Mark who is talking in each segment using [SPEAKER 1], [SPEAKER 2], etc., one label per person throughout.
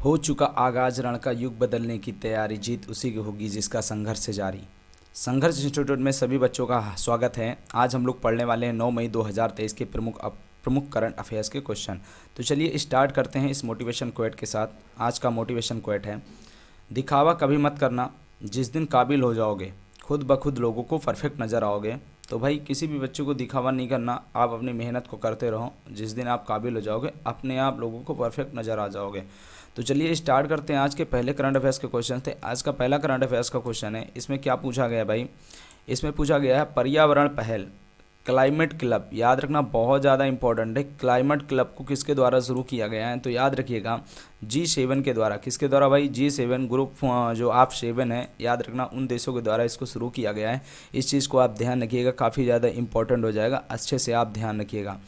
[SPEAKER 1] हो चुका आगाज रण का युग बदलने की तैयारी, जीत उसी की होगी जिसका संघर्ष है जारी। संघर्ष इंस्टीट्यूट में सभी बच्चों का स्वागत है। आज हम लोग पढ़ने वाले हैं 9 मई 2023 के प्रमुख करंट अफेयर्स के क्वेश्चन। तो चलिए स्टार्ट करते हैं इस मोटिवेशन क्वेट के साथ। आज का मोटिवेशन क्वेट है, दिखावा कभी मत करना, जिस दिन काबिल हो जाओगे खुद ब खुद लोगों को परफेक्ट नज़र आओगे। तो भाई किसी भी बच्चे को दिखावा नहीं करना, आप अपनी मेहनत को करते रहो, जिस दिन आप काबिल हो जाओगे अपने आप लोगों को परफेक्ट नज़र आ जाओगे। तो चलिए स्टार्ट करते हैं। आज के पहले करंट अफेयर्स के क्वेश्चन थे। आज का पहला करंट अफेयर्स का क्वेश्चन है, इसमें क्या पूछा गया भाई, इसमें पूछा गया है पर्यावरण पहल क्लाइमेट क्लब। याद रखना बहुत ज़्यादा इंपॉर्टेंट है। क्लाइमेट क्लब को किसके द्वारा शुरू किया गया है, तो याद रखिएगा G7 के द्वारा। किसके द्वारा भाई, G7 ग्रुप जो आप 7 है, याद रखना उन देशों के द्वारा इसको शुरू किया गया है। इस चीज़ को आप ध्यान रखिएगा, काफ़ी ज़्यादा इंपॉर्टेंट हो जाएगा, अच्छे से आप ध्यान रखिएगा।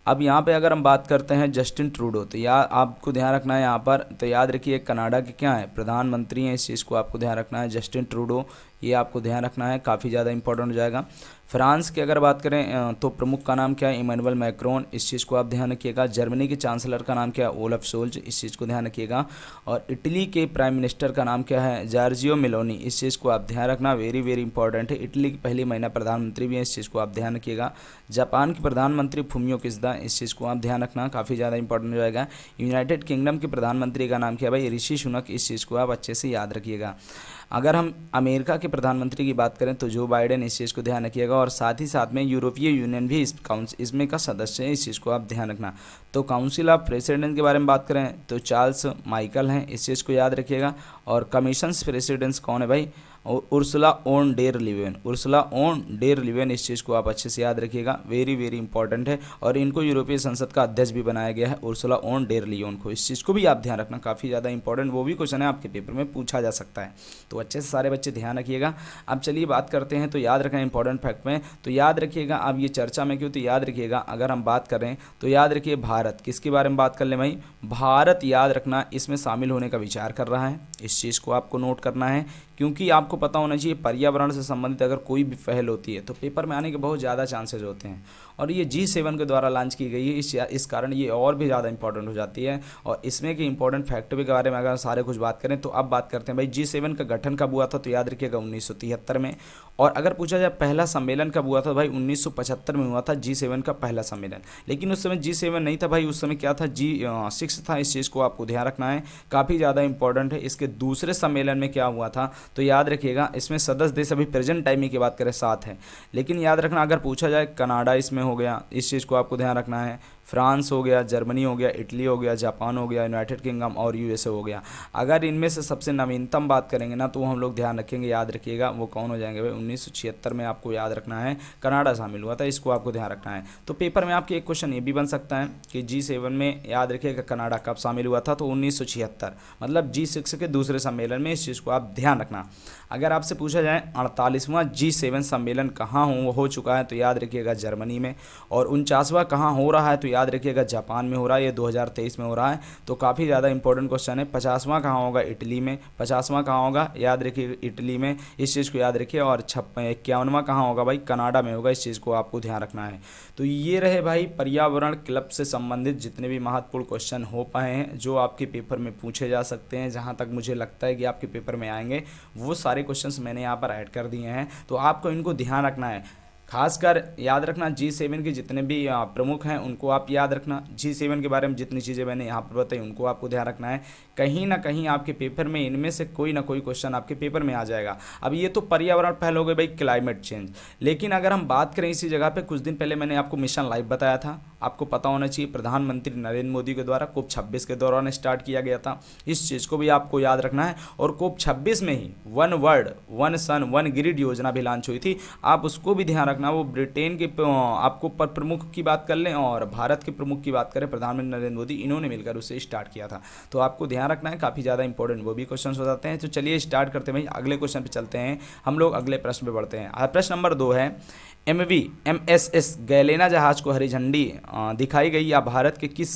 [SPEAKER 1] अब यहाँ पे अगर हम बात करते हैं जस्टिन ट्रूडो, तो यार आपको ध्यान रखना है यहाँ पर, तो याद रखिए कनाडा के क्या है, प्रधानमंत्री हैं। इस चीज़ को आपको ध्यान रखना है, जस्टिन ट्रूडो, ये आपको ध्यान रखना है, काफ़ी ज़्यादा इंपॉर्टेंट हो जाएगा। फ्रांस की अगर बात करें तो प्रमुख का नाम क्या है, इमैनुअल मैक्रोन, इस चीज़ को आप ध्यान रखिएगा। जर्मनी के चांसलर का नाम क्या है, ओलफ शोल्ज, इस चीज़ को ध्यान रखिएगा। और इटली के प्राइम मिनिस्टर का नाम क्या है, जॉर्जियो मेलोनी, इस चीज़ को आप ध्यान रखना, वेरी वेरी इंपॉर्टेंट है। इटली की पहली महिला प्रधानमंत्री भी है, इस चीज़ को आप ध्यान रखिएगा। जापान के प्रधानमंत्री फुमियो किशिदा, इस चीज़ को आप ध्यान रखना, काफ़ी ज़्यादा इंपॉर्टेंट हो जाएगा। यूनाइटेड किंगडम के प्रधानमंत्री का नाम क्या है भाई, ऋषि सुनक, इस चीज़ को आप अच्छे से याद रखिएगा। अगर हम अमेरिका के प्रधानमंत्री की बात करें तो जो बाइडेन, इस चीज़ को ध्यान रखिएगा। और साथ ही साथ में यूरोपीय यूनियन भी इसमें का सदस्य है, इस चीज़ को आप ध्यान रखना। तो काउंसिल ऑफ प्रेसिडेंट के बारे में बात करें तो चार्ल्स माइकल हैं, इस चीज़ को याद रखिएगा। और कमीशंस प्रेसिडेंट्स कौन है भाई, Ursula von der Leyen, Ursula von der Leyen, इस चीज़ को आप अच्छे से याद रखिएगा, वेरी वेरी इंपॉर्टेंट है। और इनको यूरोपीय संसद का अध्यक्ष भी बनाया गया है, उर्सुला ओन डेर लियोन को, इस चीज़ को भी आप ध्यान रखना, काफ़ी ज़्यादा इंपॉर्टेंट, वो भी क्वेश्चन है आपके पेपर में पूछा जा सकता है। तो अच्छे से सारे बच्चे ध्यान रखिएगा। अब चलिए बात करते हैं, तो याद रखें इंपॉर्टेंट फैक्ट में, तो याद रखिएगा। अब ये चर्चा में क्यों, तो याद रखिएगा अगर हम बात करें तो याद रखिए भारत, किसके बारे में बात कर लें भाई, भारत याद रखना इसमें शामिल होने का विचार कर रहा है, इस चीज़ को आपको नोट करना है। क्योंकि आपको पता होना चाहिए पर्यावरण से संबंधित अगर कोई भी पहल होती है तो पेपर में आने के बहुत ज़्यादा चांसेस होते हैं। और ये G7 के द्वारा लॉन्च की गई है, इस कारण ये और भी ज़्यादा इंपॉर्टेंट हो जाती है। और इसमें के इंपॉर्टेंट फैक्ट के बारे में अगर सारे कुछ बात करें तो अब बात करते हैं भाई G7 का गठन कब हुआ था, तो याद रखिएगा 1973 में। और अगर पूछा जाए पहला सम्मेलन कब हुआ था भाई, 1975 में हुआ था G7 का पहला सम्मेलन। लेकिन उस समय G7 नहीं था भाई, उस समय क्या था, G6 था, इस चीज़ को आपको ध्यान रखना है, काफ़ी ज़्यादा इंपॉर्टेंट है। इसके दूसरे सम्मेलन में क्या हुआ था, तो याद रखिएगा इसमें सदस्य देश अभी प्रेजेंट टाइम की बात करें 7 है। लेकिन याद रखना अगर पूछा जाए कनाडा इसमें हो गया, इस चीज़ को आपको ध्यान रखना है। फ्रांस हो गया, जर्मनी हो गया, इटली हो गया, जापान हो गया, यूनाइटेड किंगडम और यूएसए हो गया। अगर इनमें से सबसे नवीनतम बात करेंगे ना तो हम लोग ध्यान रखेंगे, याद रखिएगा वो कौन हो जाएंगे भाई, 1976 में आपको याद रखना है कनाडा शामिल हुआ था, इसको आपको ध्यान रखना है। तो पेपर में आपके एक क्वेश्चन ये भी बन सकता है कि G7 में याद रखिएगा कनाडा कब शामिल हुआ था, तो 1976, मतलब G6 के दूसरे सम्मेलन में, इस चीज़ को आप ध्यान रखना। अगर आपसे पूछा जाए 48वां G7 सम्मेलन कहाँ हो चुका है, तो याद रखिएगा जर्मनी में। और 49वां कहाँ हो रहा है, तो याद रखिएगा जापान में हो रहा है, ये 2023 में हो रहा है, तो काफ़ी ज़्यादा इंपॉर्टेंट क्वेश्चन है। 50वां कहाँ होगा, इटली में, 50वां कहाँ होगा, याद रखिए इटली में, इस चीज़ को याद रखिए। और 51वां कहाँ होगा भाई, कनाडा में होगा, इस चीज़ को आपको ध्यान रखना है। तो ये रहे भाई पर्यावरण क्लब से संबंधित जितने भी महत्वपूर्ण क्वेश्चन हो पाए हैं, जो आपके पेपर में पूछे जा सकते हैं, जहाँ तक मुझे लगता है कि आपके पेपर में आएंगे, वो सारे क्वेश्चंस मैंने यहाँ पर ऐड कर दिए हैं। तो आपको इनको ध्यान रखना है, खासकर याद रखना G7 के जितने भी प्रमुख हैं उनको आप याद रखना। G7 के बारे में जितनी चीज़ें मैंने यहाँ पर बताई उनको आपको ध्यान रखना है। कहीं ना कहीं आपके पेपर में इनमें से कोई ना कोई क्वेश्चन आपके पेपर में आ जाएगा। अब ये तो पर्यावरण पहल हो गई भाई, क्लाइमेट चेंज। लेकिन अगर हम बात करें इसी जगह पे, कुछ दिन पहले मैंने आपको मिशन लाइफ बताया था, आपको पता होना चाहिए प्रधानमंत्री नरेंद्र मोदी के द्वारा COP 26 के दौरान स्टार्ट किया गया था। इस चीज़ को भी आपको याद रखना है। और COP 26 में ही one world one sun one grid योजना भी लॉन्च हुई थी, आप उसको भी ध्यान रखना। वो ब्रिटेन के आपको प्रमुख की बात कर लें और भारत के प्रमुख की बात करें, प्रधानमंत्री नरेंद्र मोदी, इन्होंने मिलकर उसे स्टार्ट किया था। तो आपको ध्यान रखना है, काफ़ी ज़्यादा इंपॉर्टेंट वो भी क्वेश्चन हो जाते हैं। तो चलिए स्टार्ट करते हैं भाई, अगले क्वेश्चन पे चलते हैं हम लोग, अगले प्रश्न पे बढ़ते हैं। प्रश्न नंबर 2 है, MSS गैलेना जहाज को हरी झंडी दिखाई गई या भारत के किस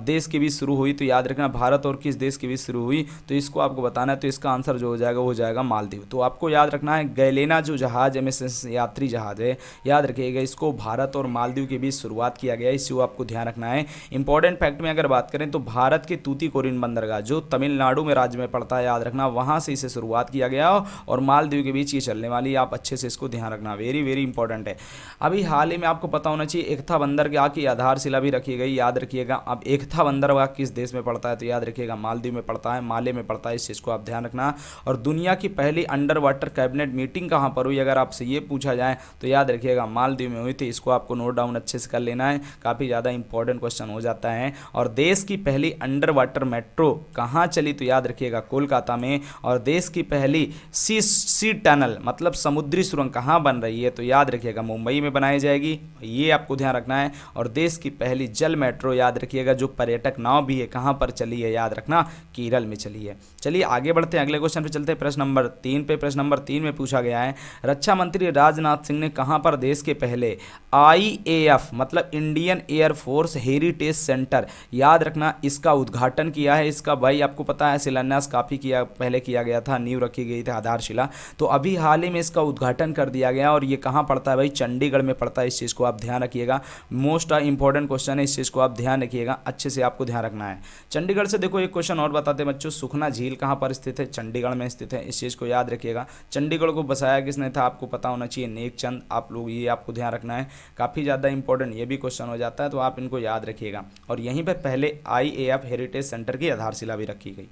[SPEAKER 1] देश के बीच शुरू हुई, तो याद रखना भारत और किस देश के बीच शुरू हुई, तो इसको आपको बताना है। तो इसका आंसर जो हो जाएगा वो हो जाएगा मालदीव। तो आपको याद रखना है गैलेना जो जहाज MSS यात्री जहाज जहाज है, याद रखिएगा। इसको भारत और मालदीव के बीच शुरुआत किया गया, इसी को आपको ध्यान रखना है। इंपॉर्टेंट फैक्ट में अगर बात करें तो भारत के तूतीकोरिन बंदरगाह जो तमिलनाडु में राज्य में पड़ता है, याद रखना, वहां से इसे शुरुआत किया गया और मालदीव के बीच ये चलने वाली, आप अच्छे से इसको ध्यान रखना, वेरी वेरी इंपॉर्टेंट है। अभी हाल ही में आपको पता होना चाहिए एकता बंदरगाह की आधारशिला भी रखी गई, याद रखिएगा। अब एकता बंदरगाह किस देश में पड़ता है तो याद रखिएगा मालदीव में पड़ता है, माले में पड़ता है, इस चीज़ को आप ध्यान रखना। और दुनिया की पहली अंडर वाटर कैबिनेट मीटिंग कहाँ पर हुई अगर आपसे ये पूछा जाए तो याद रखिएगा मालदीव में हुई थी, इसको आपको नोट डाउन अच्छे से कर लेना है, काफ़ी ज़्यादा इंपॉर्टेंट क्वेश्चन हो जाता है। और देश की पहली अंडर वाटर मेट्रो कहाँ चली तो याद रखिएगा कोलकाता में। और देश की पहली सी टनल मतलब समुद्री सुरंग कहाँ बन रही है तो याद रखिएगा मुंबई में बनाई जाएगी, ये आपको ध्यान रखना है। और देश की पहली जल मेट्रो याद रखिएगा जो पर्यटक नाव भी है कहाँ पर चली है, याद रखना केरल में चली है। चलिए आगे बढ़ते हैं, अगले क्वेश्चन पे चलते हैं, प्रश्न नंबर 3 पे। प्रश्न नंबर 3 में पूछा गया है रक्षा मंत्री राजनाथ सिंह ने कहाँ पर देश के पहले IAF मतलब इंडियन एयरफोर्स हेरिटेज सेंटर, याद रखना, इसका उद्घाटन किया है। इसका भाई आपको पता है शिलान्यास काफ़ी पहले किया गया था, नींव रखी गई थी, आधारशिला, तो अभी हाल ही में इसका उद्घाटन कर दिया गया। और ये कहाँ पड़ता है भाई, चंडीगढ़ में पड़ता है, इस चीज़ को आप ध्यान रखिएगा। मोस्ट इंपॉर्टेंट क्वेश्चन है, इस चीज़ को आप ध्यान रखिएगा, अच्छे से आपको ध्यान रखना है। चंडीगढ़ से देखो एक क्वेश्चन और बताते हैं बच्चों, सुखना झील कहाँ पर स्थित है, चंडीगढ़ में स्थित है, इस चीज़ को याद रखिएगा। चंडीगढ़ को बसाया किसने था आपको पता होना चाहिए, नेकचंद, आप लोग ये आपको ध्यान रखना है, काफ़ी ज़्यादा इंपॉर्टेंट ये भी क्वेश्चन हो जाता है, तो आप इनको याद रखिएगा। और यहीं पर पहले IAF हेरिटेज सेंटर की आधारशिला भी रखी गई।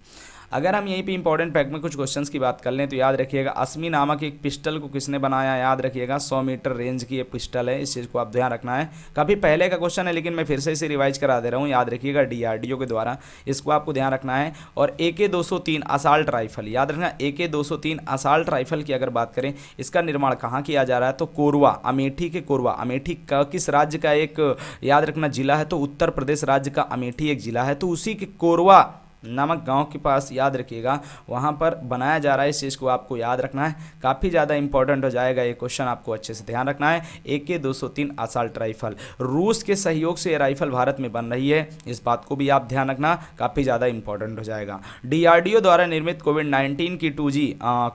[SPEAKER 1] अगर हम यहीं पे इंपॉर्टेंट फैक्ट में कुछ क्वेश्चंस की बात कर लें तो याद रखिएगा अस्मी नामक एक पिस्टल को किसने बनाया, याद रखिएगा 100 मीटर रेंज की ये पिस्टल है, इस चीज़ को आप ध्यान रखना है। काफ़ी पहले का क्वेश्चन है लेकिन मैं फिर से इसे रिवाइज करा दे रहा हूँ, याद रखिएगा DRDO के द्वारा, इसको आपको ध्यान रखना है। और AK-203 असाल्ट राइफल, याद रखना AK-203 असाल्ट राइफल की अगर बात करें इसका निर्माण कहाँ किया जा रहा है तो कोरबा, अमेठी के कोरबा, अमेठी का किस राज्य का एक याद रखना जिला है तो उत्तर प्रदेश राज्य का अमेठी एक जिला है, तो उसी के कोरबा नामक गांव के पास याद रखिएगा वहां पर बनाया जा रहा है, इस चीज़ को आपको याद रखना है, काफ़ी ज़्यादा इंपॉर्टेंट हो जाएगा ये क्वेश्चन, आपको अच्छे से ध्यान रखना है। AK-203 असाल्ट राइफल, रूस के सहयोग से ये राइफल भारत में बन रही है, इस बात को भी आप ध्यान रखना, काफ़ी ज़्यादा इंपॉर्टेंट हो जाएगा। DRDO द्वारा निर्मित कोविड-19 की 2G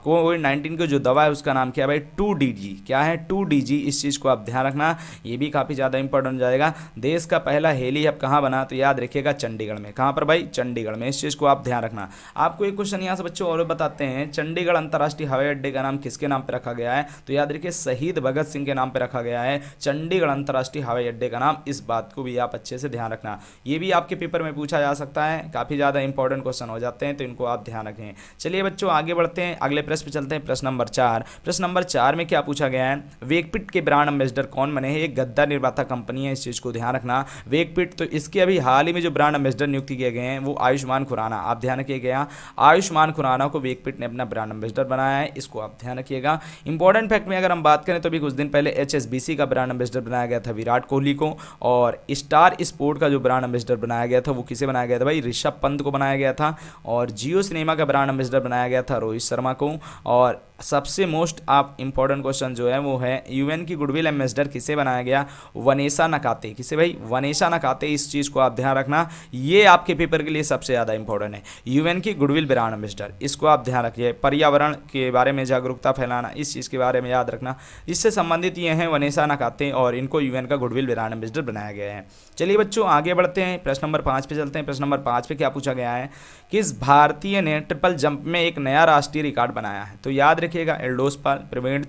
[SPEAKER 1] कोविड-19 की जो दवा है उसका नाम क्या है भाई, 2DG, क्या है 2DG, इस चीज़ को आप ध्यान रखना, ये भी काफ़ी ज़्यादा इंपॉर्टेंट हो जाएगा। देश का पहला हेली हब कहाँ बना तो याद रखिएगा चंडीगढ़ में, कहाँ पर भाई, चंडीगढ़ में, इस चीज़ को आप ध्यान रखना। आपको एक क्वेश्चन यहाँ से बच्चों और बताते हैं, चंडीगढ़ अंतर्राष्ट्रीय हवाई अड्डे का नाम किसके नाम पर रखा गया है तो याद रखिए शहीद भगत सिंह के नाम पर रखा गया है चंडीगढ़ अंतर्राष्ट्रीय हवाई अड्डे का नाम, इस बात को भी आप अच्छे से ध्यान रखना, ये भी आपके पेपर में पूछा जा सकता है, काफ़ी ज़्यादा इंपॉर्टेंट क्वेश्चन हो जाते हैं तो इनको आप ध्यान रखें। चलिए बच्चों आगे बढ़ते हैं, अगले प्रश्न पे चलते हैं, प्रश्न नंबर 4। प्रश्न नंबर 4 में क्या पूछा गया है, वेकपिट के ब्रांड एम्बेसडर कौन बने हैं, एक गद्दा निर्माता कंपनी है, इस चीज़ को ध्यान रखना। वेकपिट, तो इसके अभी हाल ही में जो ब्रांड एम्बेसडर नियुक्त किए गए हैं वो आयुष्मान खुराना, आप ध्यान रखिएगा, आयुष्मान खुराना को वेकपिट ने अपना ब्रांड एम्बेसडर बनाया है, इसको आप ध्यान रखिएगा। इंपॉर्टेंट फैक्ट में अगर हम बात करें तो अभी कुछ दिन पहले HSBC का ब्रांड एम्बेसडर बनाया गया था विराट कोहली को, और स्टार स्पोर्ट का जो ब्रांड एम्बेसडर बनाया गया था वो किसे बनाया गया था भाई, ऋषभ पंत को बनाया गया था। और जियो सिनेमा का ब्रांड एम्बेसडर बनाया गया था रोहित शर्मा को। और सबसे मोस्ट आप इंपॉर्टेंट क्वेश्चन जो है वो है UN की गुडविल एम्बेसडर किसे बनाया गया, वनेसा नकाते, किसे भाई, वनेसा नकाते, इस चीज़ को आप ध्यान रखना, ये आपके पेपर के लिए सबसे ज़्यादा इंपॉर्टेंट है, UN की गुडविल ब्रांड एम्बेसडर, इसको आप ध्यान रखिए। पर्यावरण के बारे में जागरूकता फैलाना, इस चीज़ के बारे में याद रखना, इससे संबंधित ये हैं वनेसा नकाते और इनको UN का गुडविल ब्रांड एम्बेसडर बनाया गया है। चलिए बच्चों आगे बढ़ते हैं, प्रश्न नंबर 5 पे चलते हैं। प्रश्न नंबर 5 पे क्या पूछा गया है, किस भारतीय ने ट्रिपल जंप में एक नया राष्ट्रीय रिकॉर्ड बनाया है तो याद रखिएगा एल्डोस पाल, प्रवीण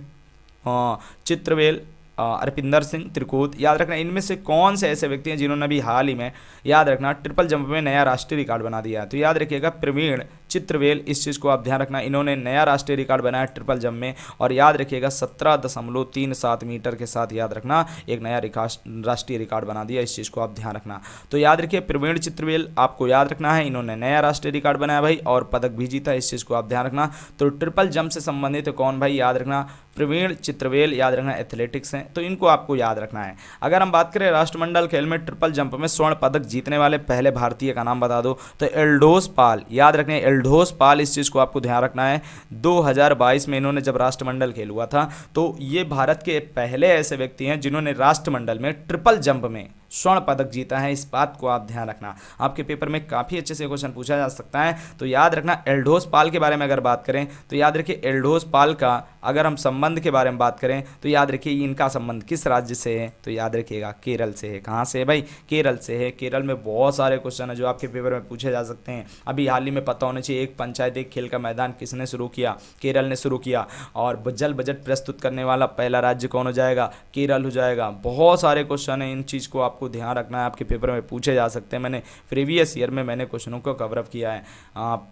[SPEAKER 1] चित्रवेल, अरपिंदर सिंह त्रिकोत, याद रखना इनमें से कौन से ऐसे व्यक्ति हैं जिन्होंने अभी हाल ही में याद रखना ट्रिपल जंप में नया राष्ट्रीय रिकॉर्ड बना दिया है तो याद रखिएगा प्रवीण चित्रवेल, इस चीज़ को आप ध्यान रखना, इन्होंने नया राष्ट्रीय रिकॉर्ड बनाया ट्रिपल जंप में, और याद रखिएगा 17.37 मीटर के साथ याद रखना एक नया राष्ट्रीय रिकॉर्ड बना दिया, इस चीज़ को आप ध्यान रखना। तो याद रखिए प्रवीण चित्रवेल आपको याद रखना है, इन्होंने नया राष्ट्रीय रिकॉर्ड बनाया भाई और पदक भी जीता, इस चीज़ को आप ध्यान रखना। तो ट्रिपल जंप से संबंधित कौन भाई, याद रखना प्रवीण चित्रवेल, याद रखना एथलेटिक्स हैं, तो इनको आपको याद रखना है। अगर हम बात करें राष्ट्रमंडल खेल में ट्रिपल जंप में स्वर्ण पदक जीतने वाले पहले भारतीय का नाम बता दो तो एल्डोस पाल, याद रखना एल्डोस पाल, इस चीज़ को आपको ध्यान रखना है। 2022 में इन्होंने जब राष्ट्रमंडल खेल हुआ था तो ये भारत के पहले ऐसे व्यक्ति हैं जिन्होंने राष्ट्रमंडल में ट्रिपल जंप में स्वर्ण पदक जीता है, इस बात को आप ध्यान रखना। आपके पेपर में काफ़ी अच्छे से क्वेश्चन पूछा जा सकता है। तो याद रखना, एल्डोस पाल के बारे में अगर बात करें तो याद रखिए एल्डोस पाल का अगर हम संबंध के बारे में बात करें तो याद रखिए इनका संबंध किस राज्य से है, तो याद रखिएगा केरल से है। कहाँ से है भाई? केरल से है। केरल में बहुत सारे क्वेश्चन है जो आपके पेपर में पूछे जा सकते हैं। अभी हाल ही में पता होना चाहिए, एक पंचायत एक खेल का मैदान किसने शुरू किया? केरल ने शुरू किया। और जल बजट प्रस्तुत करने वाला पहला राज्य कौन हो जाएगा? केरल हो जाएगा। बहुत सारे क्वेश्चन है, इन चीज़ को आपको ध्यान रखना है, आपके पेपर में पूछे जा सकते हैं। मैंने प्रीवियस ईयर में मैंने क्वेश्चनों को कवर अप किया है,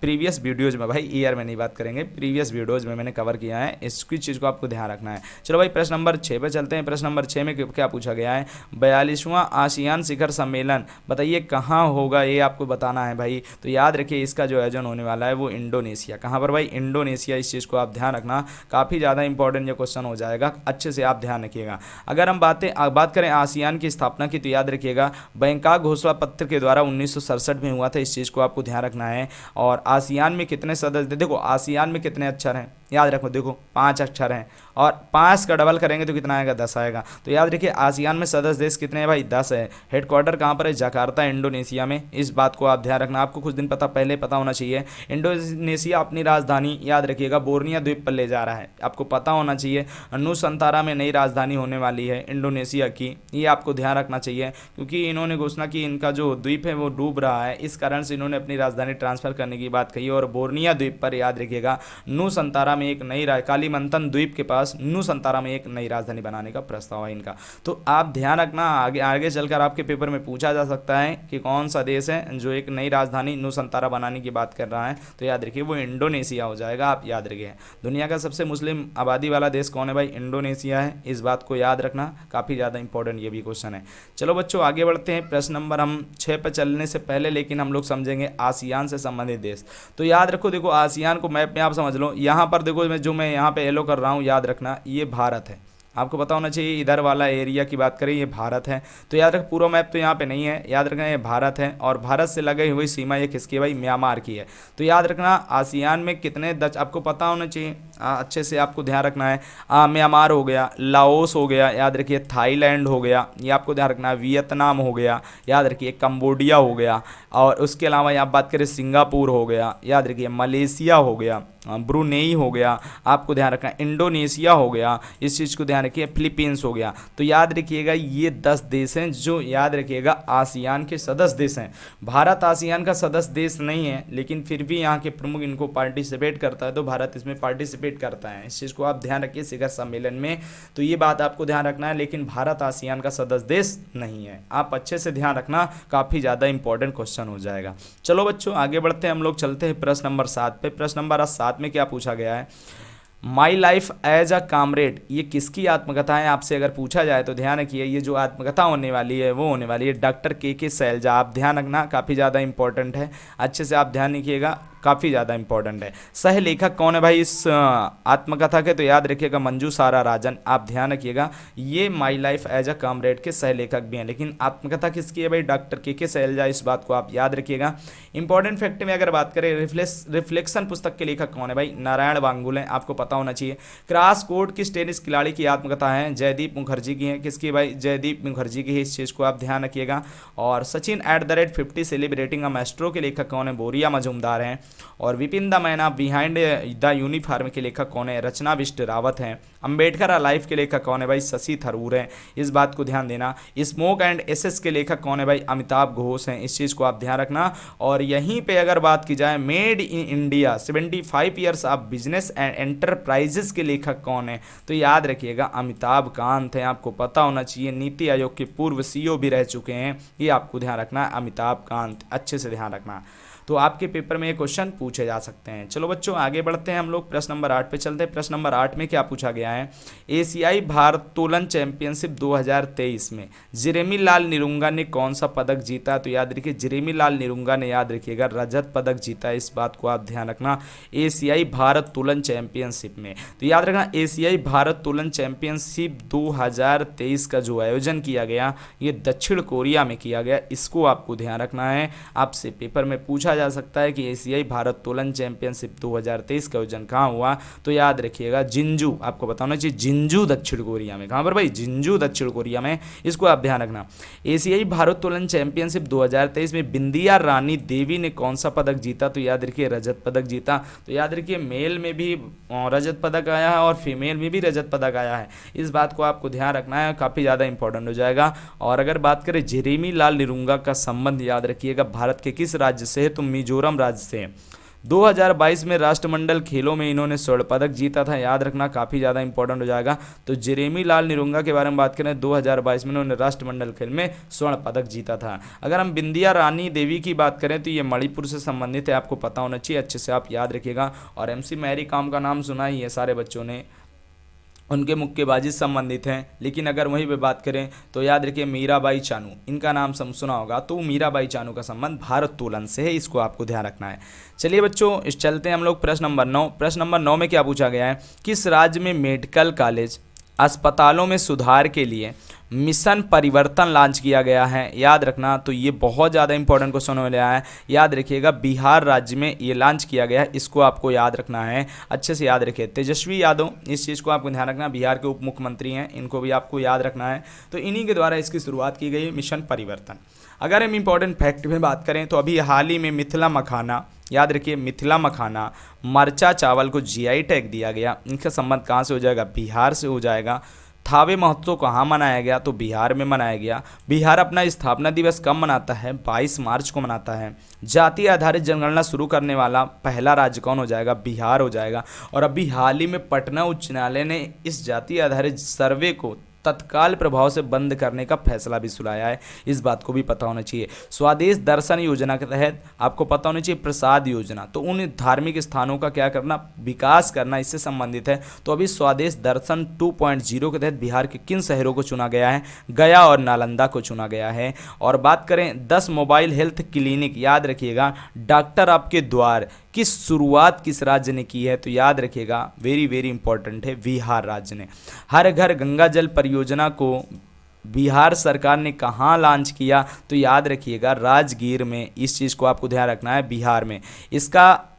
[SPEAKER 1] प्रीवियस वीडियोज़ में, भाई ईयर में नहीं बात करेंगे, प्रीवियस वीडियोज़ में मैंने कवर किया है। इसकी चीज़ को आपको ध्यान रखना है। चलो भाई प्रश्न नंबर 6 पे चलते हैं। प्रश्न नंबर 6 में क्या पूछा गया है? 42वां आसियान शिखर सम्मेलन बताइए कहाँ होगा, ये आपको बताना है भाई। तो याद रखिए इसका जो आयोजन होने वाला है वो इंडोनेशिया। कहाँ पर भाई? इंडोनेशिया। इस चीज़ को आप ध्यान रखना, काफ़ी ज़्यादा इंपॉर्टेंट ये क्वेश्चन हो जाएगा, अच्छे से आप ध्यान रखिएगा। अगर हम बात करें आसियान की स्थापना की तो याद रखिएगा बैंकॉक घोषणा पत्र के द्वारा 1967 में हुआ था। इस चीज़ को आपको ध्यान रखना है। और आसियान में कितने सदस्य, देखो आसियान में कितने अक्षर हैं, याद रखो, देखो 5 अक्षर हैं और 5 का डबल करेंगे तो कितना आएगा? 10 आएगा। तो याद रखिए आसियान में सदस्य देश कितने हैं भाई? 10 है। हेडक्वार्टर कहाँ पर है? जकार्ता, इंडोनेशिया में। इस बात को आप ध्यान रखना, आपको कुछ दिन पहले पता होना चाहिए। इंडोनेशिया अपनी राजधानी याद रखिएगा बोर्निया द्वीप पर ले जा रहा है, आपको पता होना चाहिए। नुसंतारा में नई राजधानी होने वाली है इंडोनेशिया की, ये आपको ध्यान रखना चाहिए, क्योंकि इन्होंने घोषणा की इनका जो द्वीप है वो डूब रहा है, इस कारण से इन्होंने अपनी राजधानी ट्रांसफर करने की बात कही। और बोर्निया द्वीप पर याद रखिएगा नुसंतारा में एक नई कालीमंथन द्वीप के पास नुसंतारा में एक नई राजधानी बनाने का प्रस्ताव है इनका। तो आप ध्यान रखना, आगे आगे चलकर आपके पेपर में पूछा जा सकता है कि कौन सा देश है जो एक नई राजधानी नुसंतारा बनाने की बात कर रहा है। तो याद रखिए वो इंडोनेशिया हो जाएगा, आप याद रखिए। दुनिया का सबसे मुस्लिम आबादी वाला देश कौन है भाई? इंडोनेशिया है, इस बात को याद रखना, काफ़ी ज़्यादा इंपॉर्टेंट ये भी क्वेश्चन है। चलो बच्चों आगे बढ़ते हैं। प्रश्न नंबर हम 6 पर चलने से पहले लेकिन हम लोग समझेंगे आसियान से संबंधित देश। तो याद रखो, देखो आसियान को मैप में आप समझ लो, यहाँ पर देखो मैं यहाँ पे येलो कर रहा हूँ, याद रखना ये भारत है, आपको पता होना चाहिए। इधर वाला एरिया की बात करें ये भारत है। तो याद रख पूरा मैप तो यहाँ पे नहीं है, याद रखना ये भारत है और भारत से लगी हुई सीमा ये किसकी है भाई? म्यांमार की है। तो याद रखना आसियान में कितने आपको पता होना चाहिए, अच्छे से आपको ध्यान रखना है। म्यांमार हो गया, लाओस हो गया, याद रखिए थाईलैंड हो गया, ये आपको ध्यान रखना है। वियतनाम हो गया, याद रखिए कंबोडिया हो गया, और उसके अलावा आप बात करें सिंगापुर हो गया, याद रखिए मलेशिया हो गया, ब्रुनेई हो गया, आपको ध्यान रखना इंडोनेशिया हो गया, इस चीज़ को ध्यान रखिए, फिलीपींस हो गया। तो याद रखिएगा ये 10 देश हैं जो याद रखिएगा आसियान के सदस्य देश हैं। भारत आसियान का सदस्य देश नहीं है, लेकिन फिर भी यहाँ के प्रमुख इनको पार्टिसिपेट करता है, तो भारत इसमें पार्टिसिपेट करता है। इस चीज़ को आप ध्यान रखिए शिखर सम्मेलन में, तो ये बात आपको ध्यान रखना है। लेकिन भारत आसियान का सदस्य देश नहीं है, आप अच्छे से ध्यान रखना, काफ़ी ज़्यादा इंपॉर्टेंट क्वेश्चन हो जाएगा। चलो बच्चों आगे बढ़ते हैं, हम लोग चलते हैं प्रश्न नंबर 7 पे। प्रश्न नंबर 7 में क्या पूछा गया है? My life as a comrade, ये किसकी आत्मकथा है? आपसे अगर पूछा जाए तो ध्यान रखिए ये जो आत्मकथा होने वाली है वो होने वाली है डॉक्टर के शैलजा। आप ध्यान रखना, काफ़ी ज़्यादा इंपॉर्टेंट है, अच्छे से आप ध्यान रखिएगा, काफ़ी ज़्यादा इंपॉर्टेंट है। सह लेखक कौन है भाई इस आत्मकथा के? तो याद रखिएगा मंजू सारा राजन, आप ध्यान रखिएगा ये my life as a comrade के सह लेखक भी हैं। लेकिन आत्मकथा किसकी है भाई? डॉक्टर के शैलजा, इस बात को आप याद रखिएगा। इंपॉर्टेंट फैक्ट में अगर बात करें रिफ्लेक्शन पुस्तक के लेखक कौन है भाई? नारायण वांगुल हैं, आपको पता होना चाहिए। क्रॉस कोर्ट किस टेनिस खिलाड़ी की आत्मकथा है? जयदीप मुखर्जी की है। किसकी भाई? जयदीप मुखर्जी की है, इस चीज़ को आप ध्यान रखिएगा। और सचिन @50 सेलिब्रेटिंग अ मास्ट्रो के लेखक कौन है? बोरिया मजूमदार हैं। और Vipin the man of behind the uniform के लेखक कौन है? रचना बिष्ट रावत हैं। अंबेडकर अलाइव के लेखक कौन है भाई? शशि थरूर हैं, इस बात को ध्यान देना। स्मोक एंड एसेस के लेखक कौन है भाई? अमिताभ घोष हैं, इस चीज़ को आप ध्यान रखना। और यहीं पे अगर बात की जाए made in India 75 years of business and enterprises के लेखक कौन है? तो याद रखिएगा अमिताभ कांत हैं, आपको पता होना चाहिए। नीति आयोग के पूर्व CEO भी रह चुके हैं, ये आपको ध्यान रखना है, अमिताभ कांत, अच्छे से ध्यान रखना। तो आपके पेपर में ये क्वेश्चन पूछे जा सकते हैं। चलो बच्चों आगे बढ़ते हैं, हम लोग प्रश्न नंबर 8 पे चलते हैं। प्रश्न नंबर 8 में क्या पूछा गया है? एशियाई भारोत्तोलन चैंपियनशिप 2023 में जेरेमी लाल निरुंगा ने कौन सा पदक जीता? तो याद रखिए जेरेमी लाल निरुंगा ने, याद रखिएगा, रजत पदक जीता, इस बात को आप ध्यान रखना। एशियाई भारोत्तोलन चैंपियनशिप में, तो याद रखना एशियाई भारोत्तोलन चैंपियनशिप 2023 का जो आयोजन किया गया ये दक्षिण कोरिया में किया गया, इसको आपको ध्यान रखना है। आपसे पेपर में पूछा पूछा जा सकता है कि एशियाई भारोत्तोलन चैंपियनशिप 2023 का आयोजन कहाँ हुआ, तो याद रखिएगा जिंजू, आपको बताना चाहिए जिंजू दक्षिण कोरिया में। कहाँ पर भाई? जिंजू दक्षिण कोरिया में, इसको आप ध्यान रखना। एशियाई भारोत्तोलन चैंपियनशिप 2023 में बिंदिया रानी देवी ने कौन सा पदक जीता, तो याद रखिए रजत पदक जीता। तो याद रखिए मेल में भी रजत पदक आया है और फीमेल में भी रजत पदक आया है, इस बात को आपको ध्यान रखना है, काफ़ी ज़्यादा इंपॉर्टेंट हो जाएगा। और अगर बात करें जेरेमी लाल निरुंगा का संबंध, याद रखिएगा भारत के किस राज्य से है, तो मिजोरम राज्य से है। 2022 में राष्ट्रमंडल खेलों में इन्होंने स्वर्ण पदक जीता था, याद रखना, काफ़ी ज़्यादा इंपॉर्टेंट हो जाएगा। तो जेरेमी लाल निरुंगा के बारे में बात करें, 2022 में इन्होंने राष्ट्रमंडल खेल में स्वर्ण पदक जीता था। अगर हम बिंदिया रानी देवी की बात करें तो ये मणिपुर से संबंधित है, आपको पता होना चाहिए, अच्छे से आप याद रखिएगा। और MC मैरी कॉम का नाम सुना ही है सारे बच्चों ने, उनके मुक्केबाजी से संबंधित हैं। लेकिन अगर वहीं पे बात करें तो याद रखिए मीराबाई चानू, इनका नाम सुना होगा, तो मीराबाई चानू का संबंध भारोत्तोलन से है, इसको आपको ध्यान रखना है। चलिए बच्चों इस चलते हैं हम लोग प्रश्न नंबर 9। प्रश्न नंबर 9 में क्या पूछा गया है, किस राज्य में मेडिकल कॉलेज अस्पतालों में सुधार के लिए मिशन परिवर्तन लॉन्च किया गया है, याद रखना। तो ये बहुत ज़्यादा इंपॉर्टेंट क्वेश्चन होने आया है, याद रखिएगा बिहार राज्य में ये लॉन्च किया गया है, इसको आपको याद रखना है, अच्छे से याद रखिए। तेजस्वी यादव, इस चीज़ को आपको ध्यान रखना, बिहार के उप मुख्यमंत्री हैं, इनको भी आपको याद रखना है। तो इन्हीं के द्वारा इसकी शुरुआत की गई मिशन परिवर्तन। अगर हम इंपॉर्टेंट फैक्ट में बात करें तो अभी हाल ही में मिथिला मखाना, याद रखिए मिथिला मखाना, मरचा चावल को GI टैग दिया गया, इनका संबंध कहाँ से हो जाएगा, बिहार से हो जाएगा। थावे महोत्सव कहाँ मनाया गया, तो बिहार में मनाया गया। बिहार अपना स्थापना दिवस कब मनाता है, 22 मार्च को मनाता है। जाति आधारित जनगणना शुरू करने वाला पहला राज्य कौन हो जाएगा, बिहार हो जाएगा। और अभी हाल ही में पटना उच्च न्यायालय ने इस जाति आधारित सर्वे को तत्काल प्रभाव से बंद करने का फैसला भी सुनाया है, इस बात को भी पता होना चाहिए। स्वदेश दर्शन योजना के तहत आपको पता होना चाहिए प्रसाद योजना, तो उन धार्मिक स्थानों का क्या करना, विकास करना, इससे संबंधित है। तो अभी स्वदेश दर्शन 2.0 के तहत बिहार के किन शहरों को चुना गया है, गया और नालंदा को चुना गया है। और बात करें 10 मोबाइल हेल्थ क्लिनिक, याद रखिएगा डॉक्टर आपके द्वार की शुरुआत किस राज्य ने की है, तो याद रखिएगा वेरी वेरी इंपॉर्टेंट है, बिहार राज्य ने। हर घर गंगा जल परियोजना को बिहार सरकार ने कहाँ लॉन्च किया, तो याद रखिएगा राजगीर में, इस चीज़ को आपको ध्यान रखना है, बिहार में। इसका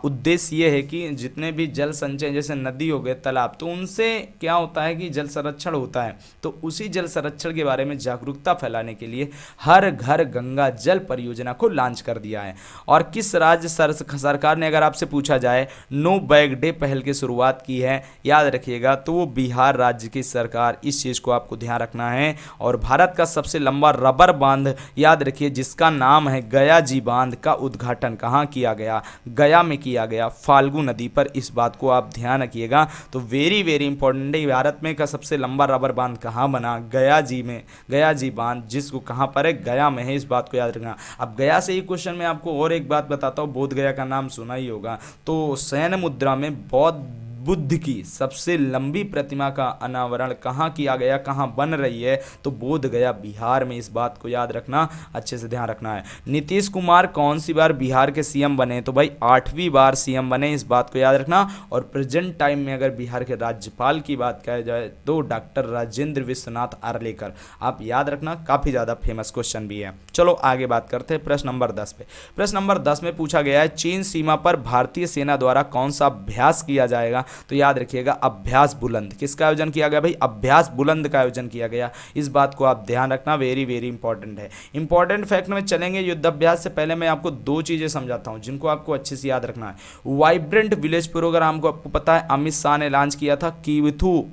[SPEAKER 1] उद्देश्य ये है कि जितने भी जल संचय जैसे नदी हो गए, तालाब, तो उनसे क्या होता है कि जल संरक्षण होता है, तो उसी जल संरक्षण के बारे में जागरूकता फैलाने के लिए हर घर गंगा जल परियोजना को लॉन्च कर दिया है। और किस राज्य सरकार ने, अगर आपसे पूछा जाए, नो बैग डे पहल की शुरुआत की है, याद रखिएगा तो वो बिहार राज्य की सरकार, इस चीज़ को आपको ध्यान रखना है। और भारत का सबसे लंबा रबर बांध, याद रखिए जिसका नाम है गया जी बांध, का उद्घाटन कहाँ किया गया, गया में किया गया, फाल्गु नदी पर, इस बात को आप ध्यान रखिएगा। तो वेरी वेरी इंपॉर्टेंट है, भारत में का सबसे लंबा रबर बांध कहाँ बना, गया जी में, गया जी बांध, जिसको कहाँ पर है, गया में है, इस बात को याद रखना। अब गया से ही क्वेश्चन में आपको और एक बात बताता हूँ, बोध गया का नाम सुना ही होगा। तो शयन मुद्रा में बौद्ध बुद्ध की सबसे लंबी प्रतिमा का अनावरण कहाँ किया गया, कहाँ बन रही है, तो बोध गया बिहार में, इस बात को याद रखना, अच्छे से ध्यान रखना है। नीतीश कुमार कौन सी बार बिहार के CM बने, तो भाई 8वीं बार CM बने, इस बात को याद रखना। और प्रेजेंट टाइम में अगर बिहार के राज्यपाल की बात की जाए तो डॉक्टर राजेंद्र विश्वनाथ आर्लेकर, आप याद रखना, काफ़ी ज़्यादा फेमस क्वेश्चन भी है। चलो आगे बात करते हैं प्रश्न नंबर 10 पे। प्रश्न नंबर 10 में पूछा गया है चीन सीमा पर भारतीय सेना द्वारा कौन सा अभ्यास किया जाएगा, तो याद रखिएगा अभ्यास बुलंद, किसका आयोजन किया गया भाई, अभ्यास बुलंद का आयोजन किया गया, इस बात को आप ध्यान रखना, वेरी वेरी इंपॉर्टेंट है। इंपॉर्टेंट फैक्ट में चलेंगे युद्धाभ्यास से पहले मैं आपको 2 चीजें समझाता हूं जिनको आपको अच्छे से याद रखना है। वाइब्रेंट विलेज प्रोग्राम को आपको पता है अमित शाह ने लॉन्च किया था कीवथू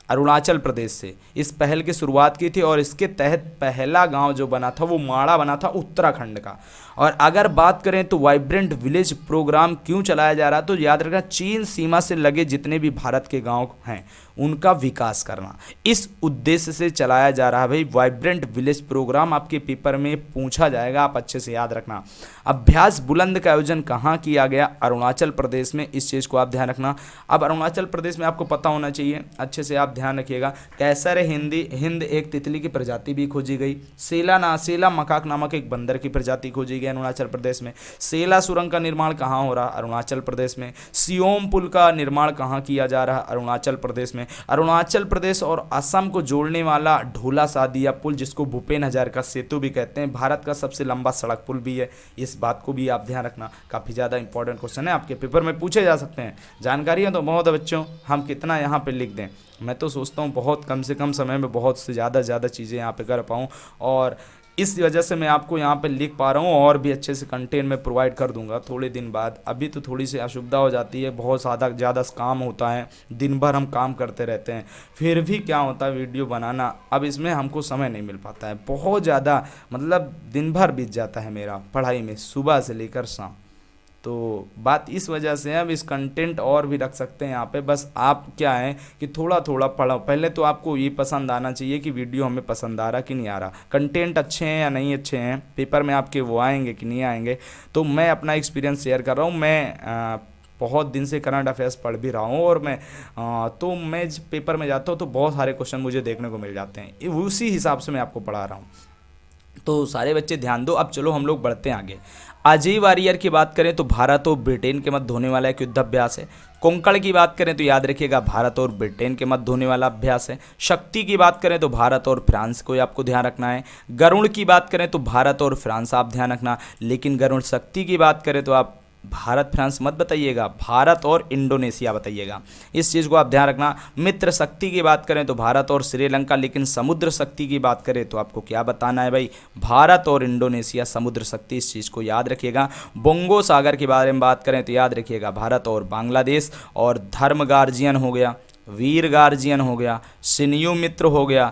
[SPEAKER 1] अरुणाचल प्रदेश से, इस पहल की शुरुआत की थी। और इसके तहत पहला गांव जो बना था वो माड़ा बना था उत्तराखंड का। और अगर बात करें तो वाइब्रेंट विलेज प्रोग्राम क्यों चलाया जा रहा है, तो याद रखना चीन सीमा से लगे जितने भी भारत के गांव हैं उनका विकास करना, इस उद्देश्य से चलाया जा रहा है भाई वाइब्रेंट विलेज प्रोग्राम। आपके पेपर में पूछा जाएगा, आप अच्छे से याद रखना। अभ्यास बुलंद का आयोजन कहाँ किया गया, अरुणाचल प्रदेश में, इस चीज़ को आप ध्यान रखना। अब अरुणाचल प्रदेश में आपको पता होना चाहिए, अच्छे से आप ध्यान रखिएगा। कैसर हिंद एक तितली की प्रजाति भी खोजी गई। सेला मकाक नामक एक बंदर की प्रजाति खोजी गई अरुणाचल प्रदेश में। सेला सुरंग का निर्माण कहाँ हो रहा? अरुणाचल प्रदेश में। सियोम पुल का निर्माण कहाँ किया जा रहा? अरुणाचल प्रदेश में। अरुणाचल प्रदेश और असम को जोड़ने वाला ढोला सादिया पुल, जिसको भूपेन हजारिका सेतु भी कहते हैं, भारत का सबसे लंबा सड़क पुल भी है। इस बात को भी आप ध्यान रखना, काफ़ी ज़्यादा इंपॉर्टेंट क्वेश्चन है, आपके पेपर में पूछे जा सकते हैं। जानकारी है तो बहुत बच्चों, हम कितना यहाँ पे लिख दें। मैं तो सोचता हूँ बहुत कम से कम समय में बहुत से ज़्यादा चीज़ें यहाँ पे कर पाऊँ, और इस वजह से मैं आपको यहाँ पे लिख पा रहा हूँ, और भी अच्छे से कंटेंट में प्रोवाइड कर दूंगा थोड़े दिन बाद। अभी तो थोड़ी सी असुविधा हो जाती है, बहुत ज़्यादा काम होता है, दिन भर हम काम करते रहते हैं, फिर भी क्या होता है वीडियो बनाना, अब इसमें हमको समय नहीं मिल पाता है, बहुत ज़्यादा मतलब दिन भर बीत जाता है मेरा पढ़ाई में, सुबह से लेकर शाम। तो बात इस वजह से है, अब इस कंटेंट और भी रख सकते हैं यहाँ पे, बस आप क्या है कि थोड़ा थोड़ा पढ़ो। पहले तो आपको ये पसंद आना चाहिए कि वीडियो हमें पसंद आ रहा कि नहीं आ रहा, कंटेंट अच्छे हैं या नहीं अच्छे हैं, पेपर में आपके वो आएंगे कि नहीं आएंगे। तो मैं अपना एक्सपीरियंस शेयर कर रहा हूँ। मैं बहुत दिन से करंट अफेयर्स पढ़ भी रहा हूँ, और तो मैं जब पेपर में जाता हूँ तो बहुत सारे क्वेश्चन मुझे देखने को मिल जाते हैं, उसी हिसाब से मैं आपको पढ़ा रहा हूँ। तो सारे बच्चे ध्यान दो। अब चलो हम लोग बढ़ते हैं आगे। अजय वारियर की बात करें तो भारत और ब्रिटेन के मध्य होने वाला एक युद्धाभ्यास है। कोंकण की बात करें तो याद रखिएगा भारत और ब्रिटेन के मध्य होने वाला अभ्यास है। शक्ति की बात करें तो भारत और फ्रांस को आपको ध्यान रखना है। गरुड़ की बात करें तो भारत और फ्रांस आप ध्यान रखना, लेकिन गरुड़ शक्ति की बात करें तो आप भारत फ्रांस मत बताइएगा, भारत और इंडोनेशिया बताइएगा, इस चीज़ को आप ध्यान रखना। मित्र शक्ति की बात करें तो भारत और श्रीलंका, लेकिन समुद्र शक्ति की बात करें तो आपको क्या बताना है भाई? भारत और इंडोनेशिया समुद्र शक्ति, इस चीज़ को याद रखिएगा। बोंगो सागर के बारे में बात करें तो याद रखिएगा भारत और बांग्लादेश। और धर्म गार्जियन हो गया, वीर गार्जियन हो गया, सिन्यू मित्र हो गया,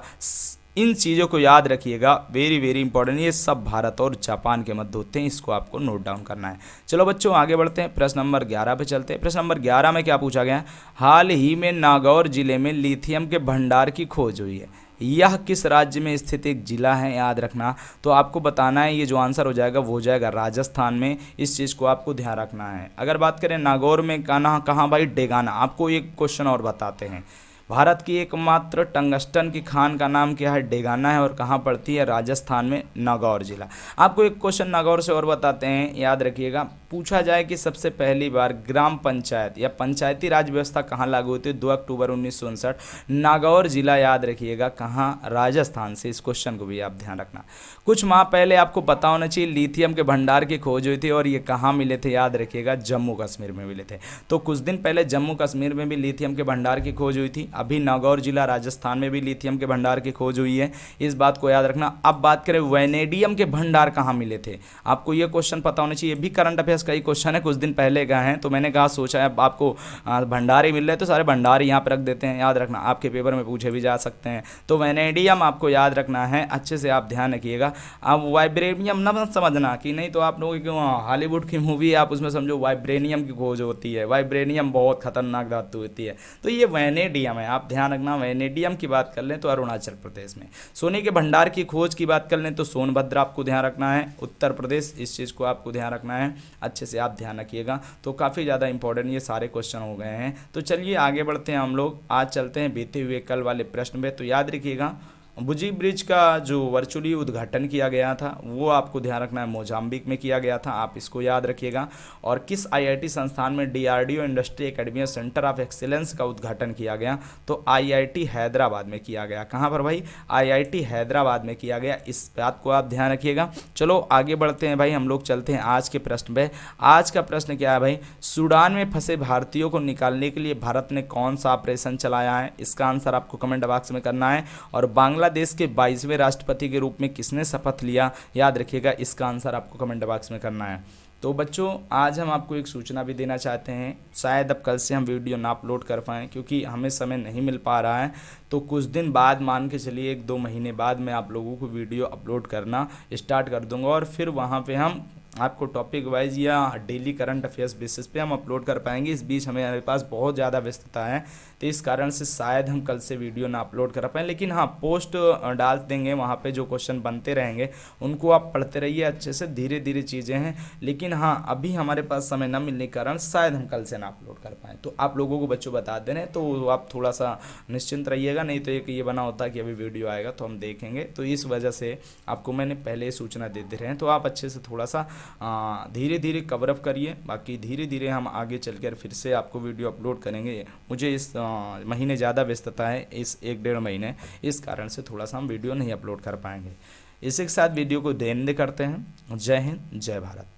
[SPEAKER 1] इन चीज़ों को याद रखिएगा, वेरी इंपॉर्टेंट, ये सब भारत और जापान के मध्य होते हैं, इसको आपको नोट डाउन करना है। चलो बच्चों आगे बढ़ते हैं, प्रश्न नंबर 11 पे चलते हैं। प्रश्न नंबर 11 में क्या पूछा गया है? हाल ही में नागौर जिले में लिथियम के भंडार की खोज हुई है, यह किस राज्य में स्थित एक जिला है? याद रखना, तो आपको बताना है, ये जो आंसर हो जाएगा वो हो जाएगा राजस्थान में, इस चीज़ को आपको ध्यान रखना है। अगर बात करें नागौर में कहाँ भाई? डेगाना। आपको एक क्वेश्चन और बताते हैं, भारत की एकमात्र टंगस्टन की खान का नाम क्या है? डेगाना है, और कहाँ पड़ती है? राजस्थान में, नागौर जिला। आपको एक क्वेश्चन नागौर से और बताते हैं, याद रखिएगा। पूछा जाए कि सबसे पहली बार ग्राम पंचायत या पंचायती राज व्यवस्था कहाँ लागू हुई थी? 2 अक्टूबर 1959, नागौर जिला, याद रखिएगा कहाँ? राजस्थान से। इस क्वेश्चन को भी आप ध्यान रखना। कुछ माह पहले आपको पता होना चाहिए लिथियम के भंडार की खोज हुई थी, और ये कहाँ मिले थे? याद रखिएगा जम्मू कश्मीर में मिले थे। तो कुछ दिन पहले जम्मू कश्मीर में भी लिथियम के भंडार की खोज हुई थी, अभी नागौर जिला राजस्थान में भी लिथियम के भंडार की खोज हुई है, इस बात को याद रखना। अब बात करें वैनेडियम के भंडार कहाँ मिले थे, आपको ये क्वेश्चन पता होना चाहिए, भी करंट अफेयर्स का ही क्वेश्चन है, कुछ दिन पहले गए हैं, तो मैंने कहा सोचा है आपको भंडार ही मिल रहे हैं तो सारे भंडार यहाँ पर रख देते हैं, याद रखना, आपके पेपर में पूछे भी जा सकते हैं। तो वैनेडियम आपको याद रखना है, अच्छे से आप ध्यान रखिएगा। आप वाइब्रेनियम ना मत समझना कि नहीं तो आप लोगों की हॉलीवुड की मूवी आप उसमें समझो वाइब्रेनियम की खोज होती है, वाइब्रेनियम बहुत खतरनाक धातु होती है, तो ये वैनेडियम है, आप ध्यान रखना। वैनेडियम की बात कर लें तो अरुणाचल प्रदेश में, सोने के भंडार की खोज की बात कर लें तो सोनभद्र आपको ध्यान रखना है, उत्तर प्रदेश, इस चीज़ को आपको ध्यान रखना है, अच्छे से आप ध्यान रखिएगा। तो काफ़ी ज़्यादा इंपॉर्टेंट ये सारे क्वेश्चन हो गए हैं। तो चलिए आगे बढ़ते हैं हम लोग, आज चलते हैं बीते हुए कल वाले प्रश्न में। तो याद रखिएगा बुजी ब्रिज का जो वर्चुअली उद्घाटन किया गया था वो आपको ध्यान रखना है, मोजाम्बिक में किया गया था, आप इसको याद रखिएगा। और किस आईआईटी संस्थान में DRDO industry academy centre of excellence का उद्घाटन किया गया? तो आईआईटी हैदराबाद में किया गया। कहाँ पर भाई? आईआईटी हैदराबाद में किया गया, इस बात को आप ध्यान रखिएगा। चलो आगे बढ़ते हैं भाई, हम लोग चलते हैं आज के प्रश्न पे। आज का प्रश्न क्या है भाई? सूडान में फंसे भारतीयों को निकालने के लिए भारत ने कौन सा ऑपरेशन चलाया है? इसका आंसर आपको कमेंट बॉक्स में करना है। और बांग्लादेश के 22वें राष्ट्रपति के रूप में किसने शपथ लिया? याद रखिएगा, इसका आंसर आपको कमेंट बॉक्स में करना है। तो बच्चों आज हम आपको एक सूचना भी देना चाहते हैं, शायद अब कल से हम वीडियो ना अपलोड कर पाएँ क्योंकि हमें समय नहीं मिल पा रहा है, तो कुछ दिन बाद, मान के चलिए 1-2 महीने बाद मैं आप लोगों को वीडियो अपलोड करना स्टार्ट कर दूंगा, और फिर वहाँ पे हम आपको टॉपिक वाइज या डेली करंट अफेयर्स बेसिस पे हम अपलोड कर पाएंगे। इस बीच हमारे पास बहुत ज़्यादा व्यस्तता है, तो इस कारण से शायद हम कल से वीडियो ना अपलोड कर पाएँ, लेकिन हाँ पोस्ट डाल देंगे, वहाँ पे जो क्वेश्चन बनते रहेंगे उनको आप पढ़ते रहिए अच्छे से, धीरे धीरे चीज़ें हैं। लेकिन हाँ अभी हमारे पास समय न मिलने के कारण शायद हम कल से ना अपलोड कर पाएँ, तो आप लोगों को बच्चों बता दे रहे हैं, तो आप थोड़ा सा निश्चिंत रहिएगा। नहीं तो एक ये बना होता कि अभी वीडियो आएगा तो हम देखेंगे, तो इस वजह से आपको मैंने पहले ही सूचना दे दे रहे हैं। तो आप अच्छे से थोड़ा सा धीरे धीरे कवर अप करिए, बाकी धीरे धीरे हम आगे चलकर फिर से आपको वीडियो अपलोड करेंगे। मुझे इस महीने ज़्यादा व्यस्तता है, इस 1-1.5 महीने, इस कारण से थोड़ा सा हम वीडियो नहीं अपलोड कर पाएंगे। इसी के साथ वीडियो को देने करते हैं। जय हिंद, जय भारत।